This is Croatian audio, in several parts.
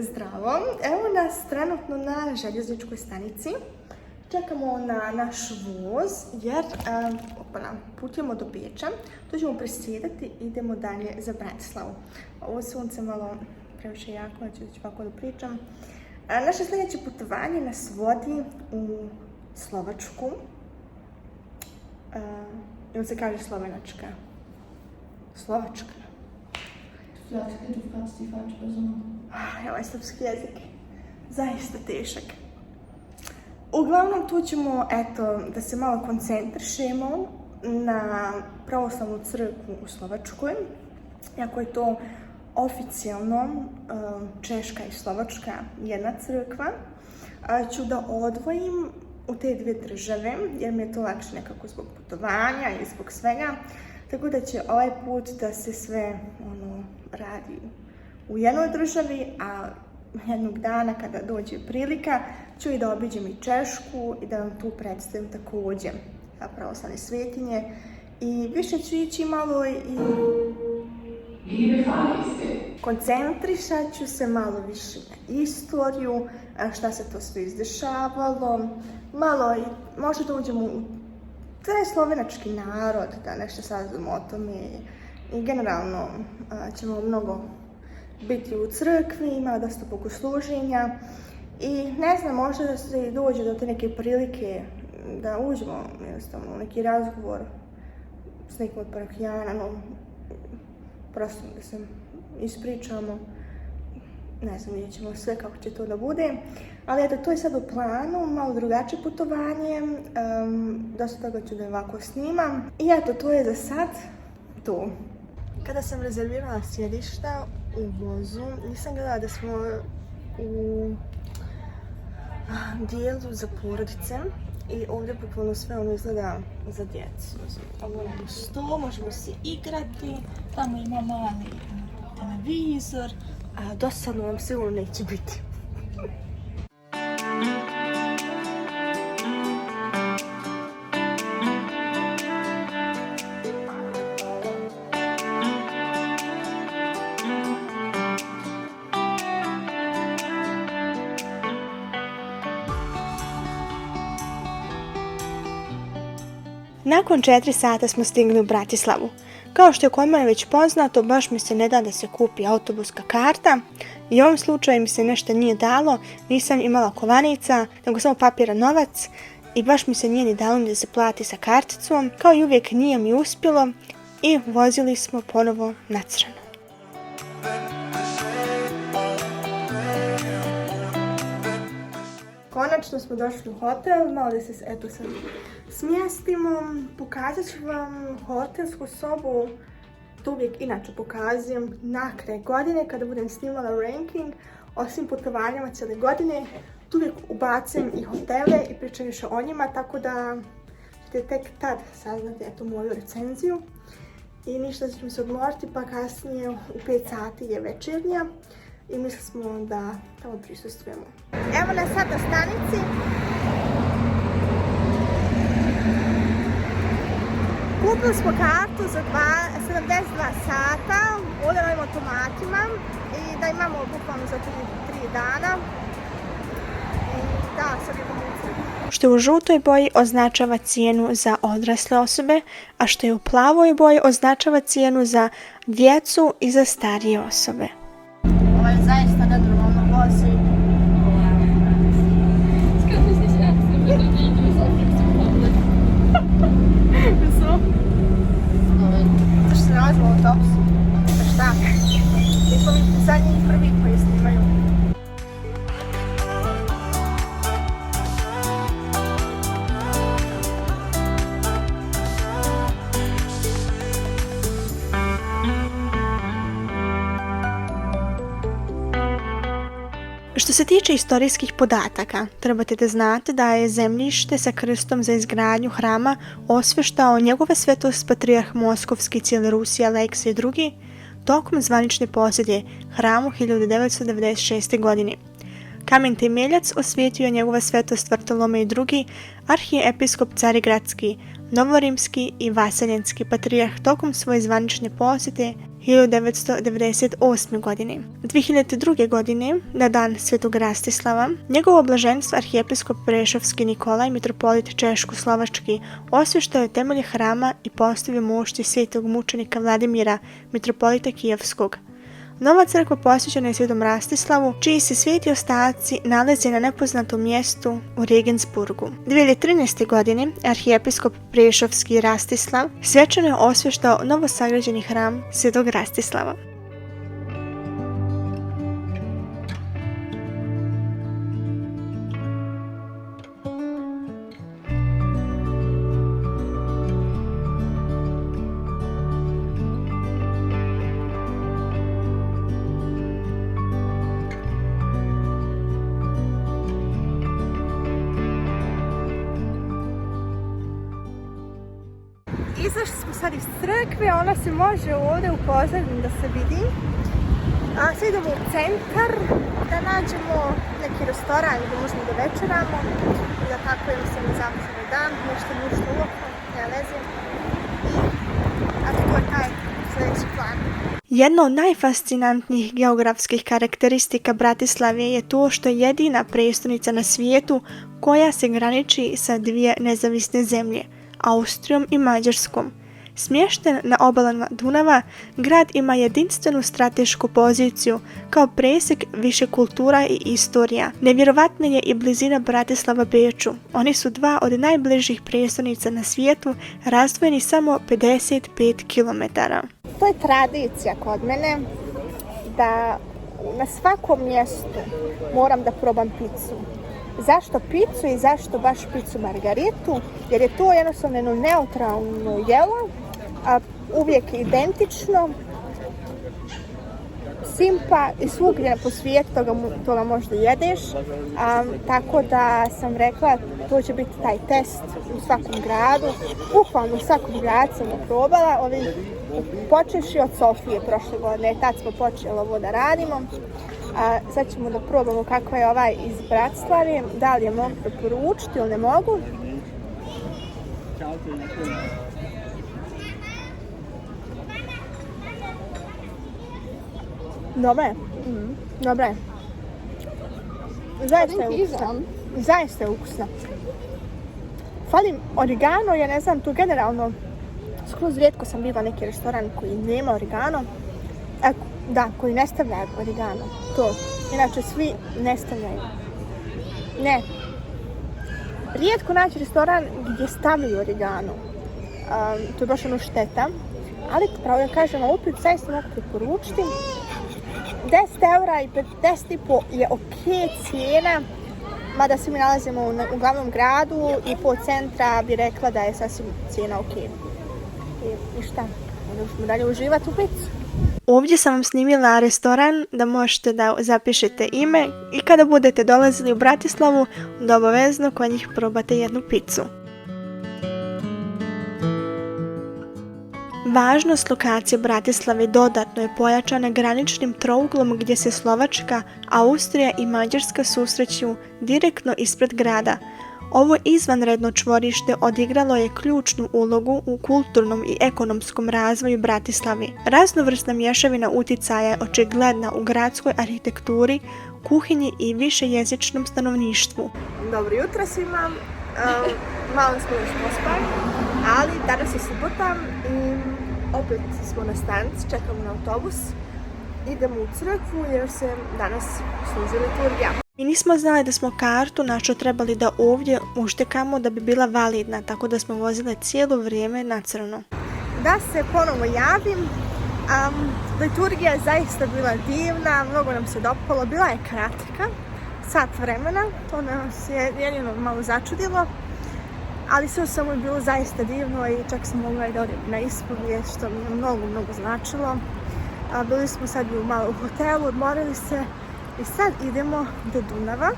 Zdravo, evo nas trenutno na željezničkoj stanici. Čekamo na naš voz jer putujemo do Beča. Tu ćemo presjedati i idemo dalje za Bratislavu. Ovo sunce malo previše jako, ću ovako da pričam. Naše sljedeće putovanje nas vodi u Slovačku. Ili se kaže Slovenačka? Slovačka. Ja ti fragst die falsche Person. Ovaj srpski jezik, zaista težak. Uglavnom tu ćemo, da se malo koncentrišemo na pravoslavnu crkvu u Slovačkoj. Iako je to oficijalno Češka i Slovačka jedna crkva, ću da odvojim u te dvije države, jer mi je to lakše nekako zbog putovanja i zbog svega. Tako da će ovaj put da se sve radi u jednoj državi, a jednog dana kada dođe prilika ću i da obiđem i Češku i da vam tu predstavim također pravoslavne svetinje. I više ću ići malo i koncentrišat ću se malo više na istoriju, šta se to sve izdešavalo, malo i možda da uđemo u taj slovenački narod, da nešto saznamo o tome i generalno ćemo mnogo biti u crkvi, ima dosta bogosluženja i ne znam, možda da se dođe do te neke prilike da uđemo jednostavno u neki razgovor s nekim od parahijana, prosto da se ispričamo, ne znam, vidjet ćemo sve kako će to da bude, ali to je sad u planu, malo drugačije putovanje, dosta toga ću da ovako snimam i to je za sad to. Kada sam rezervirala sjedišta u vozu, nisam gledala da smo u dijelu za porodice i ovdje bukvalno sve izgleda za djecu. Ovo je sto, možemo se igrati, tamo ima mali televizor, a dosadno vam sigurno neće biti. Nakon 4 sata smo stigli u Bratislavu. Kao što je kod mene već poznato, baš mi se ne da se kupi autobuska karta i u ovom slučaju mi se nešto nije dalo, nisam imala kovanica, nego samo papira novac i baš mi se nije ni dalo da se plati sa karticom. Kao i uvijek nije mi uspjelo i vozili smo ponovo na crno. Konačno smo došli u hotel, malo da se sad smjestimo. Pokazat ću vam hotelsku sobu, to uvijek inače pokazujem na kraj godine kada budem snimala ranking o svim putovanjama cijele godine. Tu uvijek ubacim i hotele i pričam više o njima, tako da ćete tek tad saznati moju recenziju. I ništa, ćemo se odmoriti, pa kasnije u 5 sati je večernja i mislili smo da tamo prisustvujemo. Evo nas sad na stanici. Kupili smo kartu za 72 sata u ovim automatima i da imamo bukvalno za 3 dana. I da, sad idemo u crkvu. Što u žutoj boji označava cijenu za odrasle osobe, a što je u plavoj boji označava cijenu za djecu i za starije osobe. Ovo je zaista nenormalno vozi. Zašto se nalazimo u autobusu? Šta? Mi smo zadnji prvi koji snimaju. Što se tiče istorijskih podataka, trebate da znate da je zemljište sa krstom za izgradnju hrama osveštao njegove svetost patrijarh Moskovski cijele Rusije Aleksij II tokom zvanične posjete hramu 1996. godine. Kamen temeljac osvijetio je njegova svetost Vartolomej II, arhijepiskop Carigradski, Novorimski i Vaseljenski patrijarh tokom svoje zvanične posjete 1998. godine. 2002. godine, na dan Svetog Rastislava, njegovo blaženstvo arhijepiskop Prešovski Nikolaj, mitropolit Češko-Slovački, osvještao je temelje hrama i postavio mošti svetog mučenika Vladimira, mitropolita Kijevskog. Nova crkva posvećena je Svetom Rastislavu, čiji se sveti ostaci nalaze na nepoznatom mjestu u Regensburgu. 2013. godine arhijepiskop Prešovski Rastislav svečano je osvještao novosagrađeni hram Svetog Rastislava. Izašli smo sad iz crkve, ona se može ovdje u pozadini da se vidi. Sad idemo u centar da nađemo neki restoran gdje možemo da večeramo i da tako imamo se na završeni dan, nešto mi ušlo u oko, ne lezim. A to je taj sljedeći plan. Jedna od najfascinantnijih geografskih karakteristika Bratislave je to što je jedina prijestolnica na svijetu koja se graniči sa dvije nezavisne zemlje, Austrijom i Mađarskom. Smješten na obalama Dunava, grad ima jedinstvenu stratešku poziciju kao presjek više kultura i istorija. Nevjerovatna je i blizina Bratislava Beču. Oni su dva od najbližih prijestolnica na svijetu, razdvojeni samo 55 km. To je tradicija kod mene da na svakom mjestu moram da probam picu. Zašto picu i zašto baš picu margaritu? Jer je to jednostavno jedno neutralno jelo, a uvijek identično, simpa i svugdje po svijetu toga možda jedeš. Tako da sam rekla, to će biti taj test u svakom gradu. Bukvalno u svakom gradu sam ga probala. Počeši od Sofije prošle godine, tad smo počeli ovo da radimo. Sad ćemo da probamo kako je ovaj iz Bratislave, da li je mogu preporučiti ili ne mogu. Dobre. Dobre. Zaista je ukusna. Zaista je ukusna. Fali origano, ja ne znam, tu generalno skroz rijetko sam bila neki restoran koji nema origano. Da, koji ne stavljaju origano. To. Inače svi ne stavljaju. Ne. Rijetko naći restoran gdje stavljaju origano. To je baš ono šteta. Ali pravo da kažem, ovu picu zaista mogu preporučiti. 10 eura i 50,5 je ok cijena. Mada se mi nalazimo u glavnom gradu i po centra bi rekla da je sasvim cijena ok. I šta? Možemo dalje uživati u picu. Ovdje sam vam snimila restoran da možete da zapišete ime i kada budete dolazili u Bratislavu da obavezno kod njih probate jednu picu. Važnost lokacije Bratislave dodatno je pojačana graničnim trouglom gdje se Slovačka, Austrija i Mađarska susreću direktno ispred grada. Ovo izvanredno čvorište odigralo je ključnu ulogu u kulturnom i ekonomskom razvoju Bratislave. Raznovrsna mješavina uticaja je očigledna u gradskoj arhitekturi, kuhinji i višejezičnom stanovništvu. Dobro jutro svima, malo smo još pospali, ali danas je subota i opet smo na stanici, čekamo na autobus. Idemo u crkvu jer se danas služi liturgija. Mi nismo znali da smo kartu našu trebali da ovdje uštekamo da bi bila validna, tako da smo vozile cijelo vrijeme na crno. Da se ponovo javim, liturgija je zaista bila divna, mnogo nam se dopalo, bila je kratka, sat vremena, to nas je jedino malo začudilo, ali sve samo je bilo zaista divno i čak sam mogla i da odem na ispovijest, što mi je mnogo značilo. Bili smo sad malo u hotelu, odmorili se i sad idemo do Dunava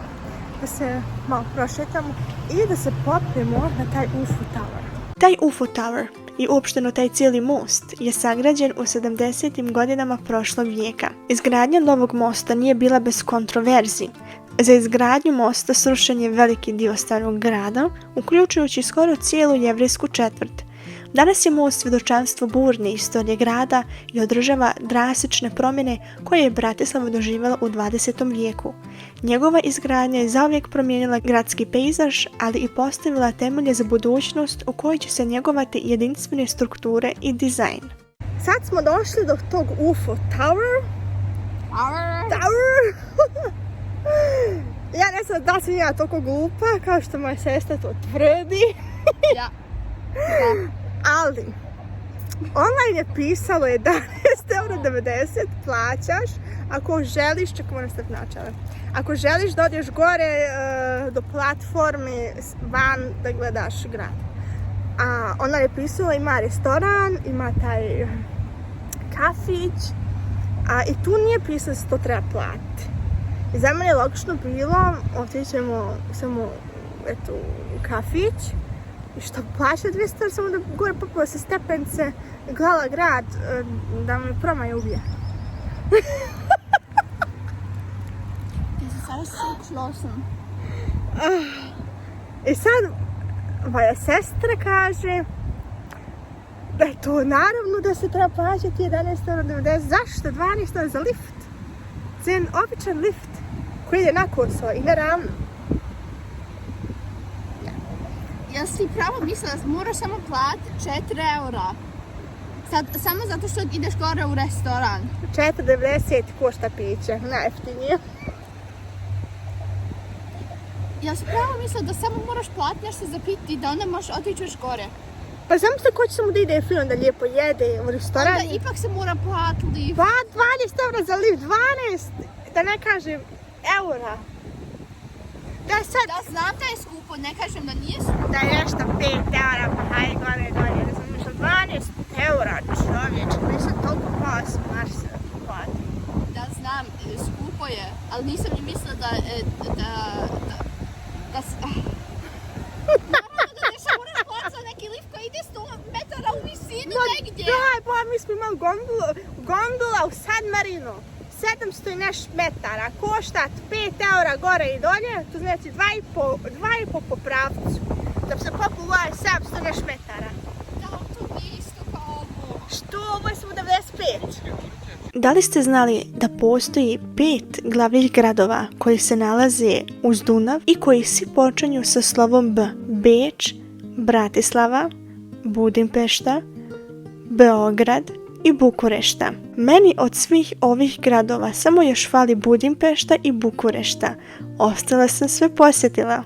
da se malo prošetamo i da se popnemo na taj UFO Tower. Taj UFO Tower i uopšteno taj cijeli most je sagrađen u 70. godinama prošlog vijeka. Izgradnja novog mosta nije bila bez kontroverzi. Za izgradnju mosta srušen je veliki dio starog grada, uključujući skoro cijelu jevrijsku četvrt. Danas je most svjedočanstvo burne istorije grada i održava drastične promjene koje je Bratislava doživjela u 20. vijeku. Njegova izgradnja je zauvijek promijenila gradski pejzaž, ali i postavila temelje za budućnost u kojoj će se njegovati jedinstvene strukture i dizajn. Sad smo došli do tog UFO Tower. Ja ne znam da sam ja toliko glupa kao što moja sestra to tvrdi. Ja. Ali, online je pisalo 11,90 plaćaš ako želiš, čekaj moram staviti načele. Ako želiš da odeš gore do platforme van da gledaš grad. A online je pisalo ima restoran, ima taj kafić, i tu nije pisalo da se to treba platiti. I za mene je logično bilo, otićemo samo u kafić, i što plaća 200, samo da gore popala se stepence, glala grad, da me promaj ubije. Das ist alles zugeflossen. I sad, moja sestra kaže da je to naravno da se treba plaćati 11,90. Zašto? 12 za lift. Za jedan običan lift koji ide na koso i ne ravno. Ja si pravo mislila da moraš samo platiti 4 eura. Sad, samo zato što ideš gore u restoran. 4,90 košta piće, najjeftinije. Ja si pravo mislila da samo moraš platiti nešto za piti i da onda možeš otići još gore. Pa znam se ko će samo da ide film da lijepo jede u restoran. Onda ipak se mora platiti. Pa 12 eura za lift, 12! Da ne kažem eura. Da sad... Da, znam da je skupo, ne kažem da nije skupo. Da je nešto 5 eura, pa hajde gore dolje, ne znam, što 12 eura čovječe, nisam toliko pala s Marsa plati. Da, znam, skupo je, ali nisam ni mislila da naravno da nešto moraš platiti za neki lift koji ide 100 metara u visinu negdje. Daj, pa mi smo imali gondola u San Marino. 700 i neš metara, koštat 5 eura gore i dolje, to znači 2,5 po pravcu. Da bi se popilo 700 neš metara. Da, to nije isto kao ovo. Što? Ovo je samo 95. Da li ste znali da postoji 5 glavnih gradova koji se nalaze uz Dunav i koji svi počinju sa slovom B? Beč, Bratislava, Budimpešta, Beograd i Bukurešta. Meni od svih ovih gradova samo još fali Budimpešta i Bukurešta. Ostala sam sve posjetila.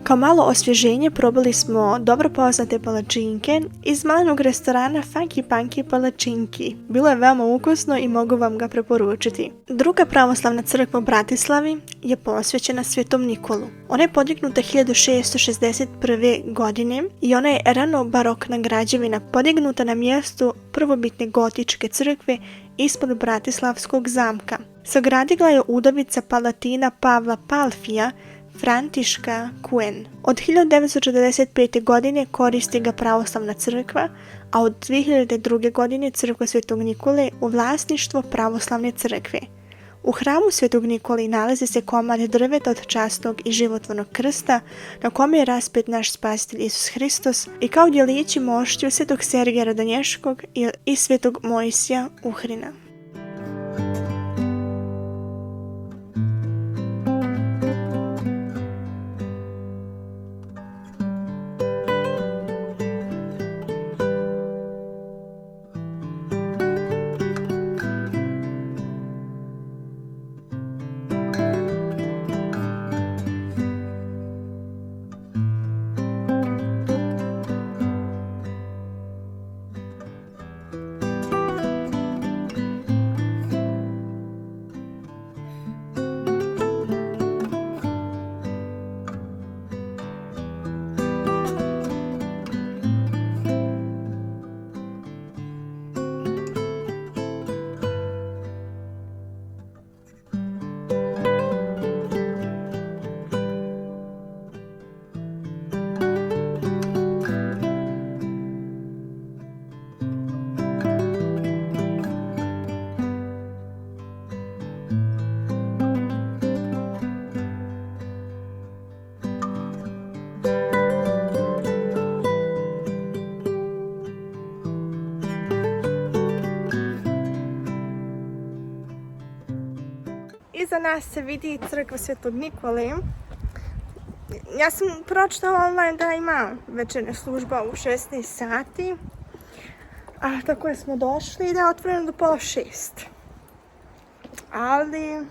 Kao malo osvježenje probali smo dobro poznate palačinke iz malenog restorana Funky Punky Palačinki. Bilo je veoma ukusno i mogu vam ga preporučiti. Druga pravoslavna crkva u Bratislavi je posvećena Svetom Nikolu. Ona je podignuta 1661. godine i ona je rano barokna građevina podignuta na mjestu prvobitne gotičke crkve ispod Bratislavskog zamka. Sagradila je udovica Palatina Pavla Palfija, Františka Kuen. Od 1945. godine koristi ga pravoslavna crkva, a od 2002. godine crkva Svetog Nikole u vlasništvo pravoslavne crkve. U hramu Svetog Nikoli nalazi se komad drveta od časnog i životvornog krsta na kome je raspet naš spasitelj Isus Hristos i kao djelići moštiju Svetog Sergeja Radonješkog i Svetog Mojsija Uhrina. nas se vidi crkva Svetog Nikole. Ja sam pročitala online da ima večernja služba u 16 sati. Tako da smo došli i da je otvoreno do 5:30. Ali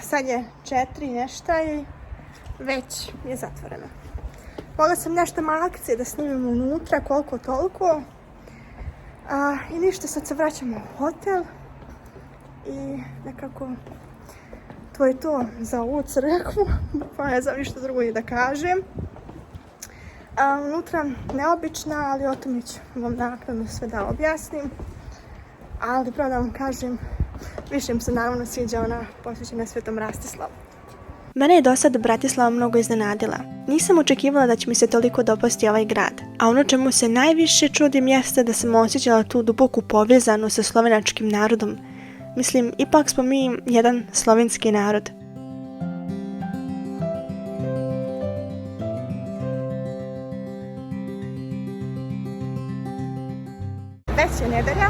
sad je 4 nešto i već je zatvoreno. Mogla sam nešto malo akcije da snimim unutra, koliko toliko. I ništa, sad se vraćamo u hotel. I nekako to je to za ovu crkvu. Pa ne znam ništa drugo i da kažem. Unutra neobična, ali o tome ću vam naknadno sve da objasnim. Ali pravo da vam kažem, više mi se naravno sviđa ona posvećena Svetom Rastislavu. Mene je do sad Bratislava mnogo iznenadila. Nisam očekivala da će mi se toliko dopasti ovaj grad, a ono čemu se najviše čudim jeste da sam osjećala tu duboku povezanu sa slovenačkim narodom. Mislim, ipak smo mi jedan slovenski narod. Već je nedelja,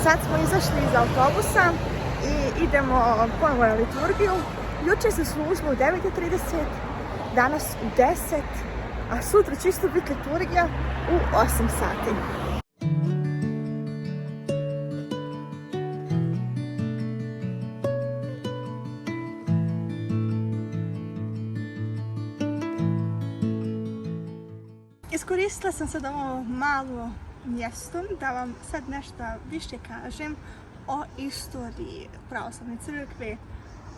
sad smo izašli iz autobusa i idemo ponovo na liturgiju. Jučer se služilo u 9:30, danas u 10, a sutra će isto biti liturgija u 8 sati. Iskoristila sam sad ovo malo mjesto da vam sad nešto više kažem o istoriji pravoslavne crkve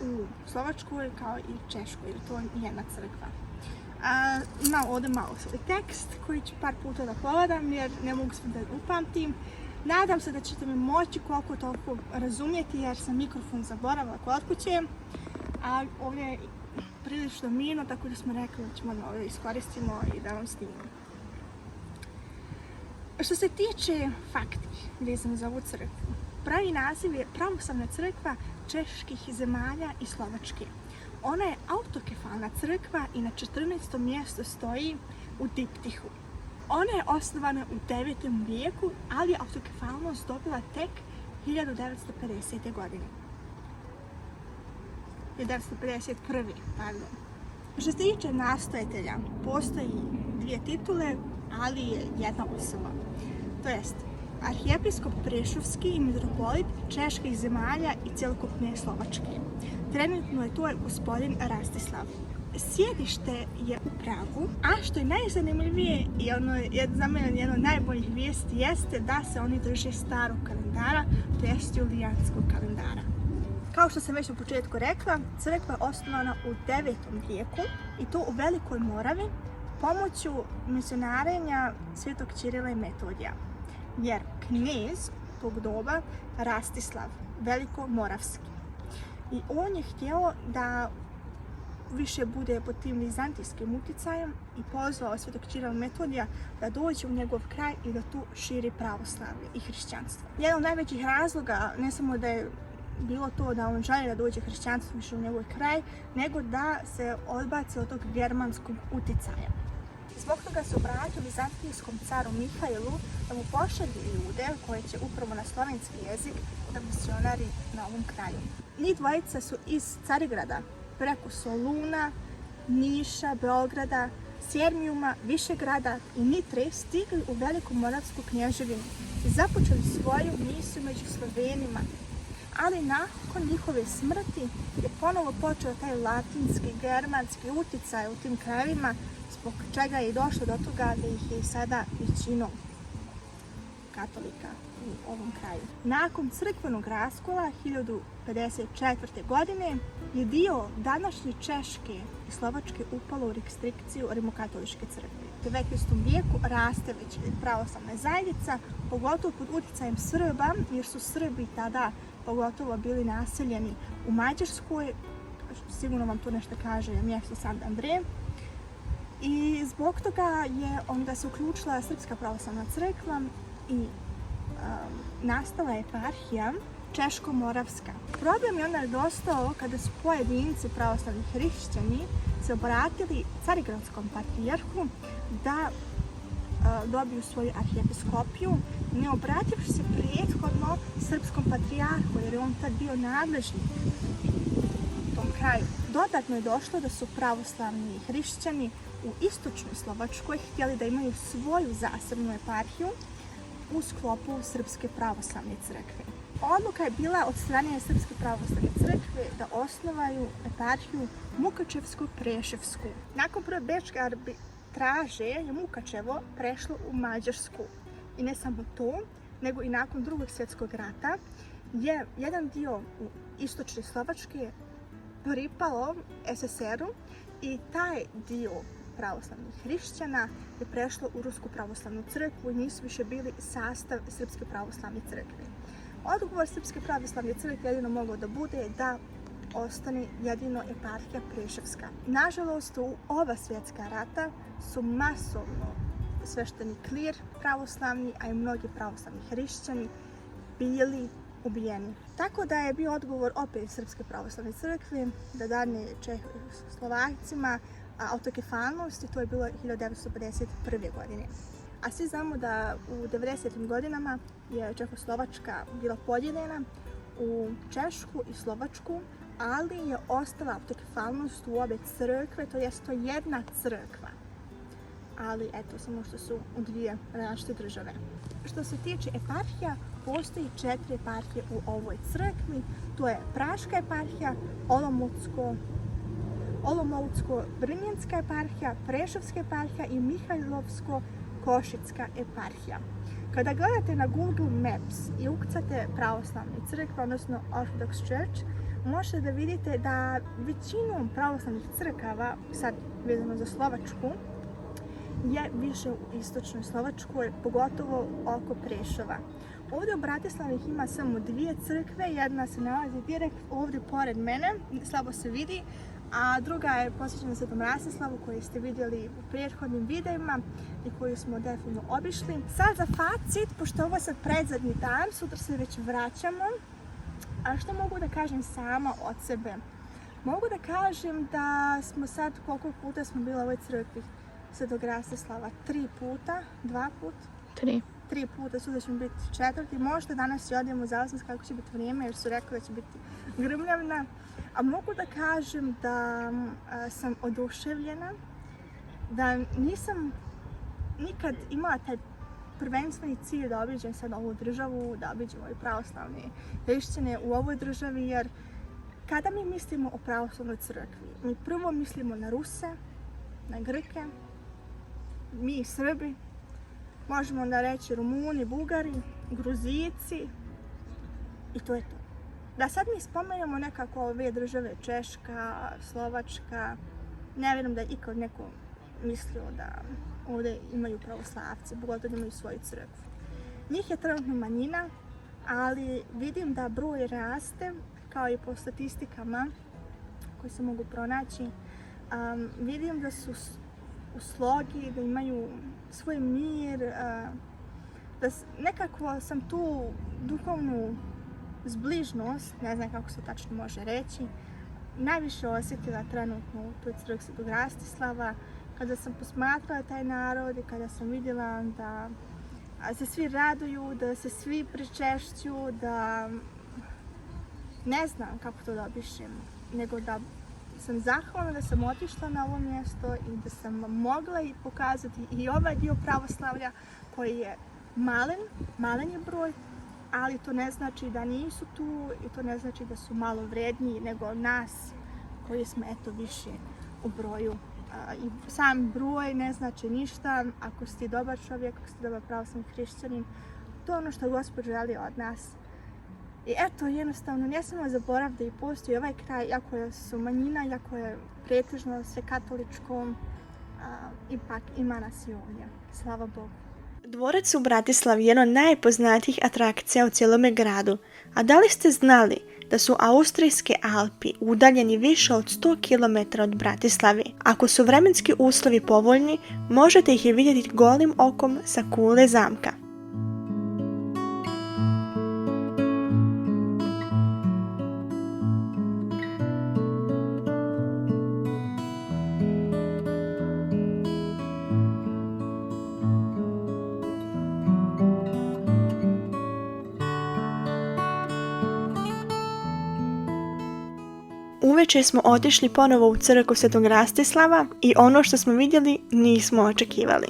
u Slovačkoj kao i Češkoj, jer to je jedna crkva. Ima ovdje malo svoj tekst koji ću par puta da pogledam jer ne mogu sve da upamtim. Nadam se da ćete me moći koliko toliko razumjeti jer sam mikrofon zaboravila kod kuće. A ovdje je prilično mirno, tako da smo rekli da ćemo ovdje iskoristimo i da vam snimimo. Što se tiče fakti vezano za ovu crkvu, pravi naziv je Pravoslavna crkva čeških zemalja i Slovačke. Ona je autokefalna crkva i na 14. mjestu stoji u diptihu. Ona je osnovana u 9. vijeku, ali je autokefalnost dobila tek 1950. godine. 1951. pardon. Što se tiče nastojatelja, postoji 2 titule, ali je jedna osoba. To jest arhijepiskop Prešovski i mitropolit čeških zemalja i cjelokupne Slovačke. Trenutno je to gospodin Rastislav. Sjedište je u Pragu, a što je najzanimljivije i za mene jedno od najboljih vijesti jeste da se oni drže starog kalendara, to jest julijanskog kalendara. Kao što sam već u početku rekla, crkva je osnovana u 9. vijeku i to u Velikoj Moravi pomoću misionarenja Svetog Ćirila i Metodija. Jer knez tog doba Rastislav, Velikomoravski. I on je htio da više bude pod tim vizantijskim utjecajem i pozvao Svetog Ćirila i Metodija da dođe u njegov kraj i da tu širi pravoslavlje i hrišćanstvo. Jedan od najvećih razloga, ne samo da je bilo to da on želi da dođe hrišćanstvo više u njegov kraj, nego da se odbaci od tog germanskog utjecaja. Zbog toga se obratio vizantijskom caru Mihajlu da mu pošalje ljude koji će upravo na slovenski jezik da misionari na ovom kraju. Njih dvojica su iz Carigrada, preko Soluna, Niša, Beograda, Sjermijuma, Višegrada i Nitre stigli u Velikomoravsku knježevinu i započeli svoju misiju među Slovenima. Ali nakon njihove smrti je ponovo počeo taj latinski, germanski utjecaj u tim krajevima, zbog čega je došlo do toga da ih je sada većinom katolika u ovom kraju. Nakon crkvenog raskola 1054. godine je dio današnje Češke i Slovačke upalo u restrikciju rimokatoličke crkve. U 19. vijeku raste već pravoslavna zajednica, pogotovo pod utjecajem Srba, jer su Srbi tada pogotovo bili naseljeni u Mađarskoj, sigurno vam to nešto kaže mjesto Sant Andrej. I zbog toga je onda se uključila Srpska pravoslavna crkva i nastala je eparhija Češko-Moravska. Problem je onda dostao kada su pojedinci pravoslavni hrišćani se obratili Carigradskom patrijarhu da dobiju svoju arhijepiskopiju, ne obrativši se prethodno srpskom patrijarhu, jer je on tad bio nadležni samom kraju. Dodatno je došlo da su pravoslavni hrišćani u istočnoj Slovačkoj htjeli da imaju svoju zasebnu eparhiju u sklopu Srpske pravoslavne crkve. Odluka je bila od strane Srpske pravoslavne crkve da osnovaju eparhiju Mukačevsko-Preševsku. Nakon prve bečke arbitraže je Mukačevo prešlo u Mađarsku. I ne samo to, nego i nakon Drugog svjetskog rata je jedan dio u istočne Slovačke pripalo SSR-u i taj dio pravoslavnih hrišćana je prešlo u Rusku pravoslavnu crkvu i nisu više bili sastav Srpske pravoslavne crkve. Odgovor Srpske pravoslavne crkve jedino mogao da bude da ostane jedino eparhija Preševska. Nažalost, u oba svjetska rata su masovno svešteni klir pravoslavni, a i mnogi pravoslavni hrišćani bili ubijeni. Tako da je bio odgovor opet Srpske pravoslavne crkve da dadne Čehoslovacima autokefalnost i to je bilo 1951. godine. A svi znamo da u 90. godinama je Čehoslovačka bila podijeljena u Češku i Slovačku, ali je ostala autokefalnost u obe crkve, to jest to jedna crkva. Ali eto, samo što su u dvije različite države. Što se tiče eparhija, postoji 4 eparhije u ovoj crkvi. To je Praška eparhija, Olomoucko-Brnjanska eparhija, Preševska eparhija i Mihajlovsko-Košicka eparhija. Kada gledate na Google Maps i ukucate pravoslavne crkve, odnosno Orthodox Church, možete da vidite da većinom pravoslavnih crkava, sad vezano za Slovačku, je više u istočnoj Slovačkoj, pogotovo oko Prešova. Ovdje u Bratislavi ima samo 2 crkve, jedna se nalazi direkt ovdje pored mene, slabo se vidi, a druga je posvećena Svetom Rastislavu koju ste vidjeli u prethodnim videima i koju smo definitivno obišli. Sad za facit, pošto ovo je sad predzadnji dan, sutra se već vraćamo, a što mogu da kažem sama od sebe? Mogu da kažem da smo sad, koliko puta smo bili u ovoj crkvi Svetog Rastislava? 3 puta? 2 puta? 3 puta, sutra ćemo biti 4. Možda danas i odemo, zavisno kako će biti vrijeme, jer su rekli da će biti grmljavna. A mogu da kažem da sam oduševljena, da nisam nikad imala taj prvenstveni cilj da obiđem sad ovu državu, da obiđem ove pravoslavne hrišćane u ovoj državi, jer kada mi mislimo o pravoslavnoj crkvi, mi prvo mislimo na Ruse, na Grke, mi Srbi, možemo onda reći Rumuni, Bugari, Gruzici i to je to. Da sad mi spomenemo nekako ove države, Češka, Slovačka, ne vjerujem da je ikad neko mislio da ovdje imaju pravoslavci, pogotovo da imaju svoju crkvu. Njih je trenutno manjina, ali vidim da broj raste, kao i po statistikama koje se mogu pronaći. Vidim da su u slogi, da imaju svoj mir, da nekako sam tu duhovnu zbližnost, ne znam kako se tačno može reći, najviše osjetila trenutno u toj crkvi Svetog Rastislava, kada sam posmatrala taj narod i kada sam vidjela da se svi raduju, da se svi pričešću, da ne znam kako to da opišem, nego da sam zahvalna da sam otišla na ovo mjesto i da sam mogla i pokazati i ovaj dio pravoslavlja koji je malen je broj, ali to ne znači da nisu tu i to ne znači da su malo vredniji nego nas koji smo eto više u broju. I sam broj ne znači ništa ako ste dobar čovjek, ako ste dobar pravoslavni hrišćanin, to je ono što Gospod želi od nas. I eto, jednostavno, ne smijemo zaboraviti da i postoji ovaj kraj, iako su manjina, iako je pretežno sve katoličko, ipak ima nas i ovdje. Slava Bogu. Dvorac u Bratislavi je jedna od najpoznatijih atrakcija u cijelome gradu. A da li ste znali da su Austrijske Alpi udaljeni više od 100 km od Bratislave? Ako su vremenski uslovi povoljni, možete ih je vidjeti golim okom sa kule zamka. uveče smo otišli ponovo u crkvu Svetog Rastislava i ono što smo vidjeli nismo očekivali.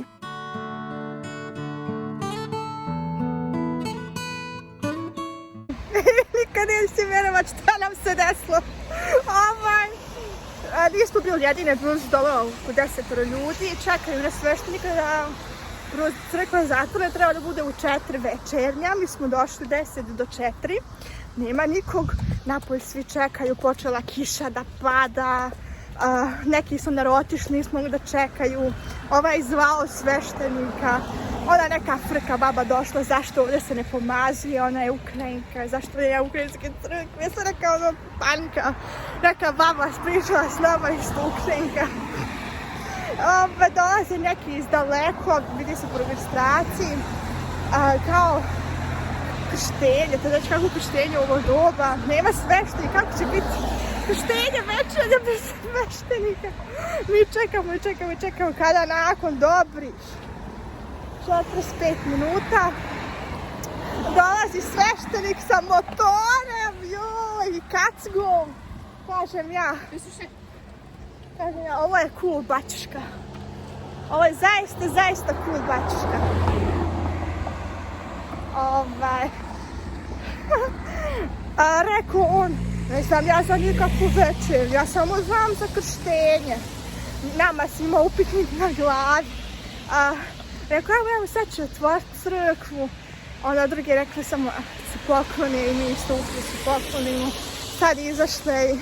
Nikad nećete vjerovat šta nam se desilo. Nismo bili jedine, bili su dole oko 10 ljudi, čekaju na sveštenika da crkva zatvore, treba da bude u 4 večernja, mi smo došli 10 do 4, nema nikog, napolj svi čekaju, počela kiša da pada, neki su narotišni, nismo mogli da čekaju, ovaj zvao sveštenika, ona neka frka baba došla, zašto ovdje se ne pomazuje, ona je Ukrajinka, zašto je ukrajinske crkve, ja sam rekao ono panika, neka baba pričala s nama isto Ukrajinka. Dolaze neki iz daleko, vidi se po registraciji, kao krštenje, to znači kako krštenje u ovo doba, nema sveštenika, kako će biti krštenje večernja bez sveštenika. Mi čekamo kada nakon dobrih 45 minuta dolazi sveštenik sa motorem, joj, kacgom, kažem ja, ovo je cool bačuška, ovo je zaista cool bačuška. Rekao on, ne znam ja za nikakvu večer, ja samo znam za krštenje, nama svima upitnik na glavi. Rekao, evo sad ću otvoriti crkvu. Onda drugi rekli samo se pokloni i mi isto upli se poklonimo. Sad izašle i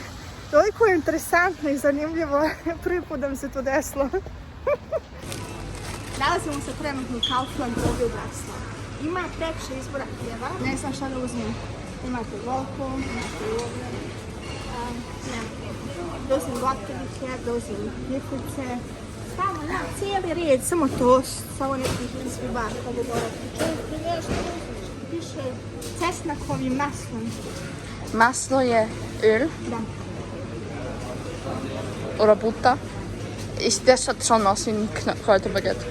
toliko je interesantno i zanimljivo. Prvi put da mi se to desilo. Nalazimo se trenutno u Kauflandu ovdje u Bratislavi. Ima previše izbora hljeba, ne znam šta da uzmem. Imate volku, imate ovdje. Da uzmem gotovi hljeb, da uzmem njifice. Tamo, ja, cijeli red, samo tost, samo nekih izbibar, kada morate nešto piše cesnakovim maslom. Maslo je öl Da. och rabuta. Det sätter sån mas i en kvarterbaguette.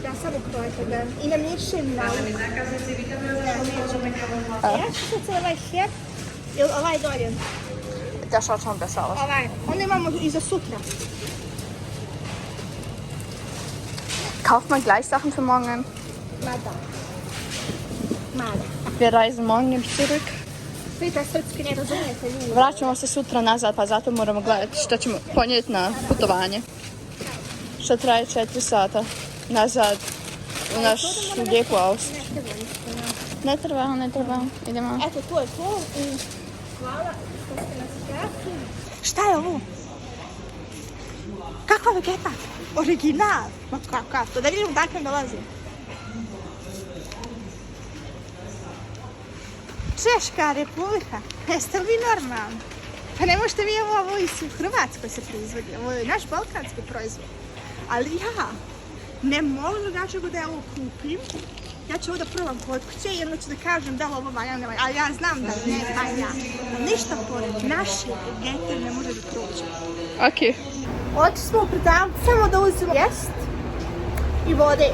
Ja samo krojite ga i namješam na ja ću sad ovaj hljeb ili ovaj dolje. Det är sån besavas. Ovaj, onda imamo i za sutra. Kauft man gleich Sachen für morgen? Mada. Wir reisen morgen zurück. Vidite, srpski ne razumijete ljudi. Vraćamo se sutra nazad, pa zato moramo gledati što ćemo ponijeti na putovanje. Što traje 4 sata nazad u našu lijepu Austriju. Ne treba. Idemo. Eto, to je to i hvala što ste nas pratili. Šta je ovo? Kakva vegeta? Original? Ma kako? Da vidimo dakle dolazi. Češka republika. Jeste li vi normalni? Pa ne možete vi ovo iz Hrvatskoj se proizvodi. Ovo je naš balkanski proizvod. Ali ja ne mogu drugačije da ja ovo kupim. Ja ću ovo da probam kod kuće i onda ću da kažem da li ovo valja, ne valja. Ali ja znam da ne valja. Ništa pored naše vegete ne može da prođe. Okej. Oči smo u prodavnicu samo da uzmemo jest i vode.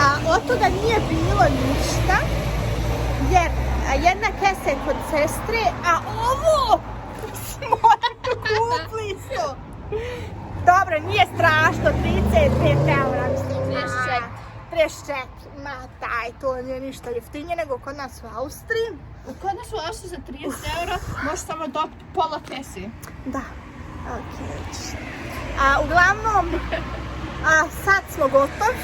A od toga nije bilo ništa, jer jedna kesa je kod sestre, a ovo smo kupili isto. Dobro, nije strašno, 35 eura, mislim. 34. Ma taj, to nije ništa jeftinije nego kod nas u Austriji. Kod nas u Austriji za 30 eura možeš samo dobiti pola kese. Da. Okay. Uglavnom, sad smo gotovi.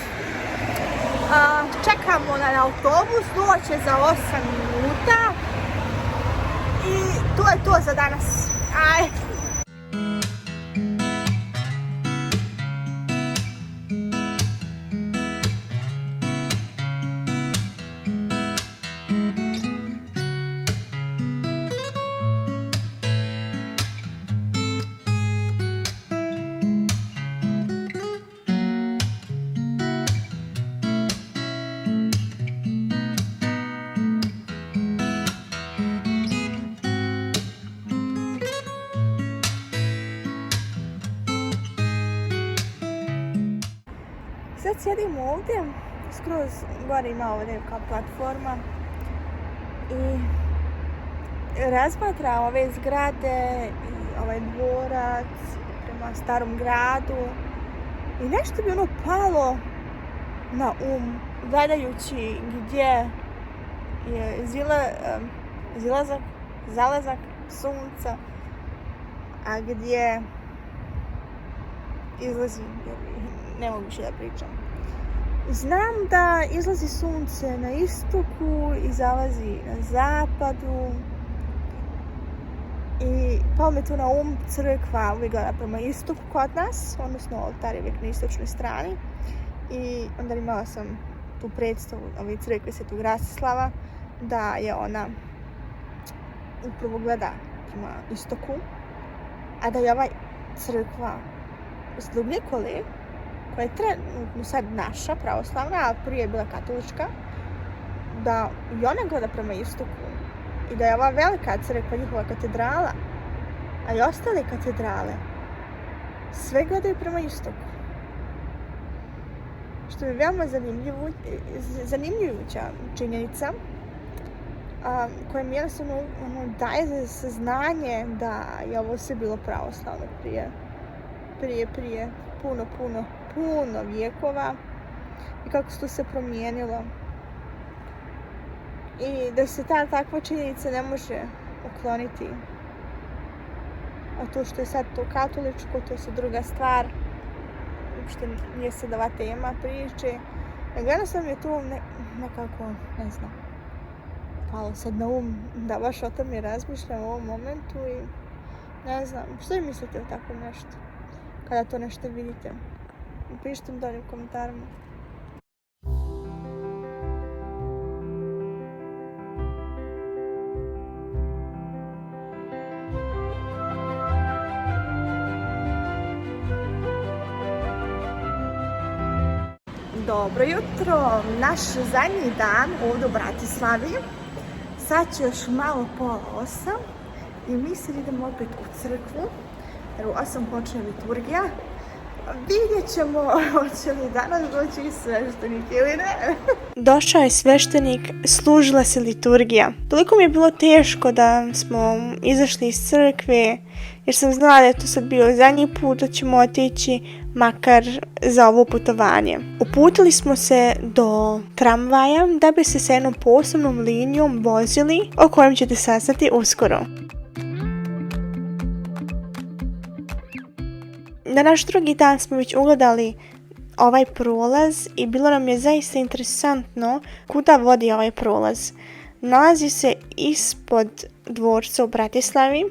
Čekamo na autobus, doće za 8 minuta. I to je to za danas. Ajde. Sad sjedim ovdje, skroz gore ima ovdje neka platforma i razmatram ove zgrade i ovaj dvorac, prema starom gradu. I nešto bi ono palo na gledajući gdje je zalazak sunca, a gdje izlazi, ne mogu više da pričam. Znam da izlazi sunce na istoku i zalazi na zapadu. I palo mi tu na crkva uvijek gleda prema istoku kod nas, odnosno oltar je uvijek na istočnoj strani. I onda imala sam tu predstavu ove crkve Svetog Rastislava, da je ona upravo gleda prema istoku, a da je ova crkva s Dubnikole, koja je trenutno sad naša pravoslavna, a prije je bila katolička, da i ona gleda prema istoku i da je ova velika crkva njihova katedrala, a i ostale katedrale sve gledaju prema istoku. Što je veoma zanimljujuća činjenica, koja mi jednostavno daje saznanje da je ovo sve bilo pravoslavno prije puno vijekova i kako se to sve promijenilo. I da se takva činjenica ne može ukloniti. A to što je sad to katoličko, to je sad druga stvar. Uopšte nije sad ova tema priče. Nego jednostavno je to nekako, ne znam, palo sad na da baš o tome razmišljam u ovom momentu i ne znam, što vi mislite o tako nešto? Kada to nešto vidite? Pišite mi dolje u komentarima. Dobro jutro, naš zadnji dan ovdje u Bratislavi. Sad će još malo pola 8 i mi sad idemo opet u crkvu, jer u 8 počne liturgija. Vidjet ćemo hoće li danas doći sveštenik ili ne. Došao je sveštenik, služila se liturgija. Toliko mi je bilo teško da smo izašli iz crkve, jer sam znala da je to sad bio zadnji put da ćemo otići, makar za ovo putovanje. Uputili smo se do tramvaja da bi se s jednom posebnom linijom vozili, o kojem ćete saznati uskoro. Na naš drugi dan smo već ugledali ovaj prolaz i bilo nam je zaista interesantno kuda vodi ovaj prolaz. Nalazi se ispod dvorca u Bratislavi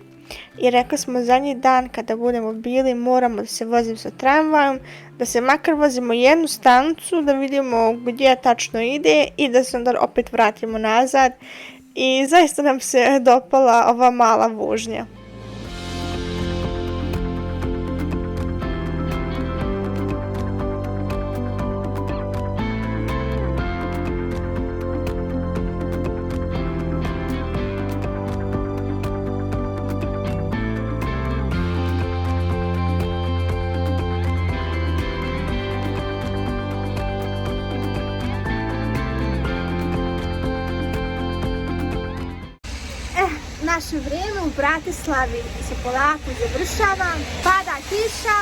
i rekli smo zadnji dan kada budemo bili moramo da se vozimo sa tramvajom, da se makar vozimo jednu stanicu da vidimo gdje tačno ide i da se onda opet vratimo nazad i zaista nam se dopala ova mala vožnja. Naše vrijeme u Bratislavi se polako završava, pada kiša,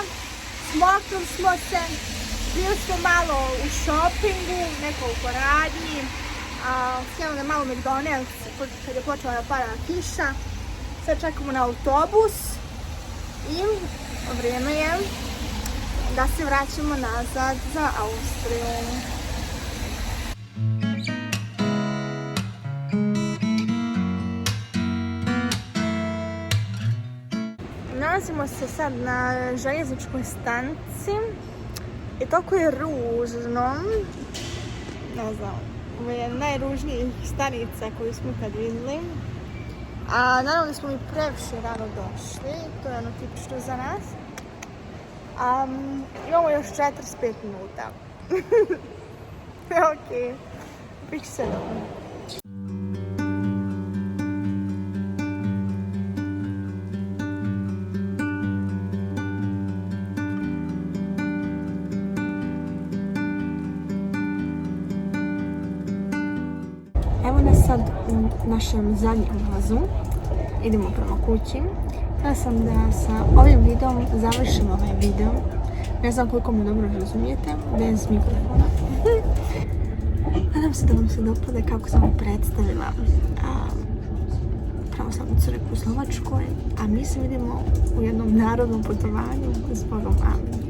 smoknuli smo se, bili smo malo u šopingu, nekoliko radnji, sjeli na malo McDonald's kad je počela da pada kiša, sad čekamo na autobus i vrijeme je da se vraćamo nazad za Austriju. Nalazimo se sad na željezničkoj stanici i toliko je ružno, ne znam, ovo je najružnijih stanica koju smo kad vidjeli. A naravno da smo mi previše rano došli, to je ono tipično za nas. Imamo još 45 minuta. Ok, bit se dobro. Evo nas sad u našem zadnjem vozu, idemo prema kući Ja sam da sa ovim videom završim ovaj video. Ne znam koliko me dobro razumijete, bez mikrofona. Nadam se da vam se dopada kako sam vam predstavila pravoslavnu crkvu u Slovačkoj, a mi se vidimo u jednom narodnom putovanju s Bogom. Amen.